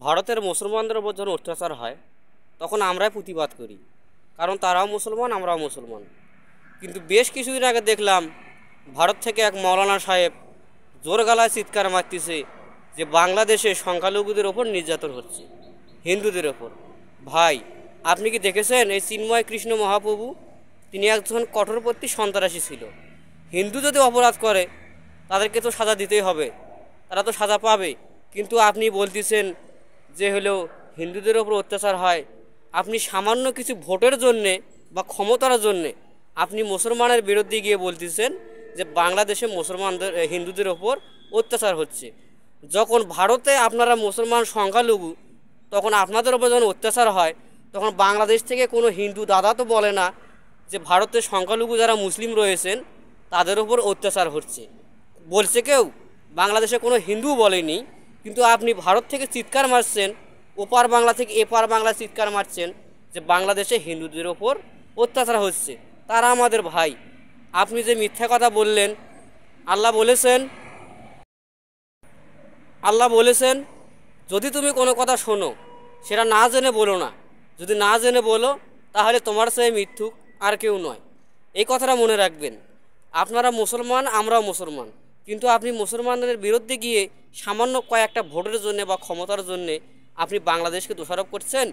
ভারতের মুসলমানদের উপর যখন অত্যাচার হয় তখন আমরাই প্রতিবাদ করি, কারণ তারাও মুসলমান, আমরাও মুসলমান। কিন্তু বেশ কিছুদিন আগে দেখলাম ভারত থেকে এক মৌলানা সাহেব জোর গলায় চিৎকার মারতেছে যে বাংলাদেশে সংখ্যালঘুদের ওপর নির্যাতন হচ্ছে, হিন্দুদের ওপর। ভাই, আপনি কি দেখেছেন এই চিন্ময় কৃষ্ণ মহাপ্রভু? তিনি একজন কঠোরপন্থী সন্ত্রাসী ছিল। হিন্দু যদি অপরাধ করে তাদেরকে তো সাজা দিতেই হবে, তারা তো সাজা পাবে। কিন্তু আপনি বলতেছেন যে হলো হিন্দুদের ওপর অত্যাচার হয়। আপনি সামান্য কিছু ভোটের জন্যে বা ক্ষমতার জন্যে আপনি মুসলমানের বিরুদ্ধে গিয়ে বলতেছেন যে বাংলাদেশে মুসলমানদের হিন্দুদের ওপর অত্যাচার হচ্ছে। যখন ভারতে আপনারা মুসলমান সংখ্যালঘু, তখন আপনাদের ওপর যখন অত্যাচার হয় তখন বাংলাদেশ থেকে কোনো হিন্দু দাদা তো বলে না যে ভারতের সংখ্যালঘু যারা মুসলিম রয়েছেন তাদের ওপর অত্যাচার হচ্ছে। বলছে কেউ? বাংলাদেশে কোনো হিন্দু বলেনি। কিন্তু আপনি ভারত থেকে চিৎকার মারছেন, ওপার বাংলা থেকে এপার বাংলা চিৎকার মারছেন যে বাংলাদেশে হিন্দুদের ওপর অত্যাচার হচ্ছে, তারা আমাদের ভাই। আপনি যে মিথ্যা কথা বললেন, আল্লাহ বলেছেন যদি তুমি কোনো কথা শোনো সেটা না জেনে বলো না, যদি না জেনে বলো তাহলে তোমার চেয়ে মিথ্যুক আর কেউ নয়। এই কথাটা মনে রাখবেন। আপনারা মুসলমান, আমরাও মুসলমান, কিন্তু আপনি মুসলমানদের বিরুদ্ধে গিয়ে সামান্য কয়েকটা ভোটের জন্য বা ক্ষমতার জন্যে আপনি বাংলাদেশকে দোষারোপ করছেন।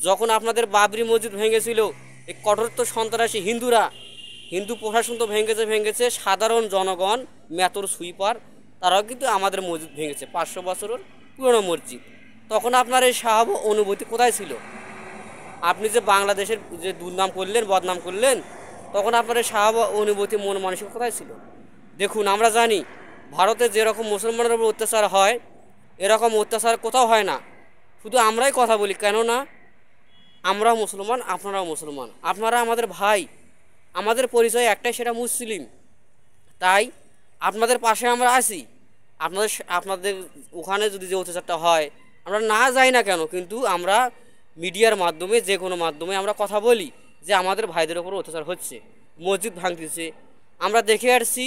যখন আপনাদের বাবরি মসজিদ ভেঙেছিল, এই কঠোরত্ব সন্ত্রাসী হিন্দুরা, হিন্দু প্রশাসন তো ভেঙেছে, সাধারণ জনগণ, মেতর সুইপার, তারাও কিন্তু আমাদের মসজিদ ভেঙেছে, 500 বছরের পুরনো মসজিদ। তখন আপনার এই স্বাভাব অনুভূতি কোথায় ছিল? আপনি যে বাংলাদেশের যে দুর্নাম করলেন, বদনাম করলেন, তখন আপনার এই স্বাভাব অনুভূতি, মন মানসিক কোথায় ছিল? দেখুন, আমরা জানি ভারতে যেরকম মুসলমানের উপর অত্যাচার হয় এরকম অত্যাচার কোথাও হয় না। শুধু আমরাই কথা বলি, কেননা আমরাও মুসলমান, আপনারাও মুসলমান, আপনারা আমাদের ভাই, আমাদের পরিচয় একটাই, সেটা মুসলিম। তাই আপনাদের পাশে আমরা আছি। আপনাদের ওখানে যদি যে অত্যাচারটা হয়, আমরা না যাই না কেন, কিন্তু আমরা মিডিয়ার মাধ্যমে, যে কোনো মাধ্যমে আমরা কথা বলি যে আমাদের ভাইদের ওপর অত্যাচার হচ্ছে, মসজিদ ভাঙতেছে। আমরা দেখে আসছি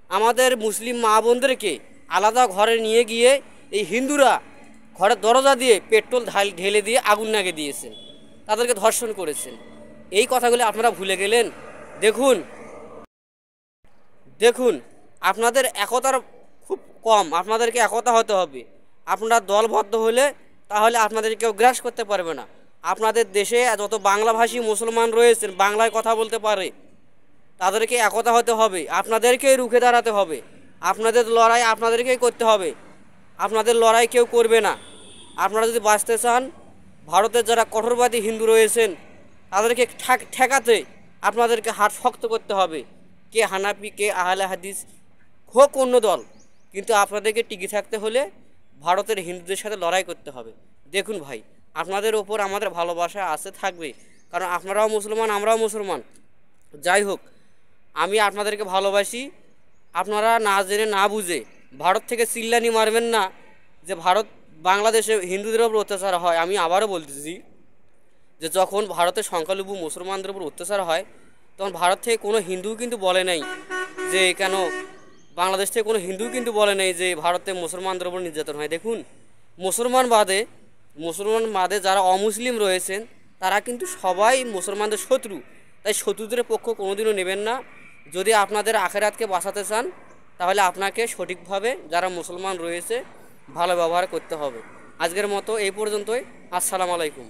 আমাদের মুসলিম মা বোনদেরকে আলাদা ঘরে নিয়ে গিয়ে এই হিন্দুরা ঘরের দরজা দিয়ে পেট্রোল ঢেলে দিয়ে আগুন লাগিয়ে দিয়েছেন, তাদেরকে ধর্ষণ করেছেন। এই কথাগুলো আপনারা ভুলে গেলেন। দেখুন দেখুন আপনাদের একতার খুব কম, আপনাদেরকে একতা হতে হবে। আপনারা দলবদ্ধ হলে তাহলে আপনাদের কেউ গ্রাস করতে পারবে না। আপনাদের দেশে যত বাংলাভাষী মুসলমান রয়েছেন, বাংলায় কথা বলতে পারে, তাদেরকে একতা হতে হবে, আপনাদেরকেই রুখে দাঁড়াতে হবে। আপনাদের লড়াই আপনাদেরকেই করতে হবে, আপনাদের লড়াই কেউ করবে না। আপনারা যদি বাঁচতে চান, ভারতের যারা কঠোরবাদী হিন্দু রয়েছেন তাদেরকে ঠেকাতে আপনাদেরকে হাত শক্ত করতে হবে। কে হানাফি, কে আহলে হাদিস, হোক অন্য দল, কিন্তু আপনাদেরকে টিকে থাকতে হলে ভারতের হিন্দুদের সাথে লড়াই করতে হবে। দেখুন ভাই, আপনাদের ওপর আমাদের ভালোবাসা আছে, থাকবে, কারণ আপনারাও মুসলমান, আমরাও মুসলমান। যাই হোক, আমি আপনাদেরকে ভালোবাসি। আপনারা না জেনে না বুঝে ভারত থেকে চিল্লানি মারবেন না যে বাংলাদেশে হিন্দুদের ওপর অত্যাচার হয়। আমি আবারও বলতেছি যে যখন ভারতের সংখ্যালঘু মুসলমানদের উপর অত্যাচার হয় তখন ভারত থেকে কোনো হিন্দু কিন্তু বলে নাই যে কেন, বাংলাদেশ থেকে কোনো হিন্দু কিন্তু বলে নাই যে ভারতে মুসলমানদের উপর নির্যাতন হয়। দেখুন, মুসলমান বাদে যারা অমুসলিম রয়েছেন তারা কিন্তু সবাই মুসলমানদের শত্রু। তাই শত্রুদের পক্ষ কোনোদিনও নেবেন না। যদি আপনাদের আখিরাতকে বাঁচাতে চান তাহলে আপনাকে সঠিকভাবে যারা মুসলমান রয়েছে ভালো ব্যবহার করতে হবে। আজকের মতো এই পর্যন্তই। আসসালামু আলাইকুম।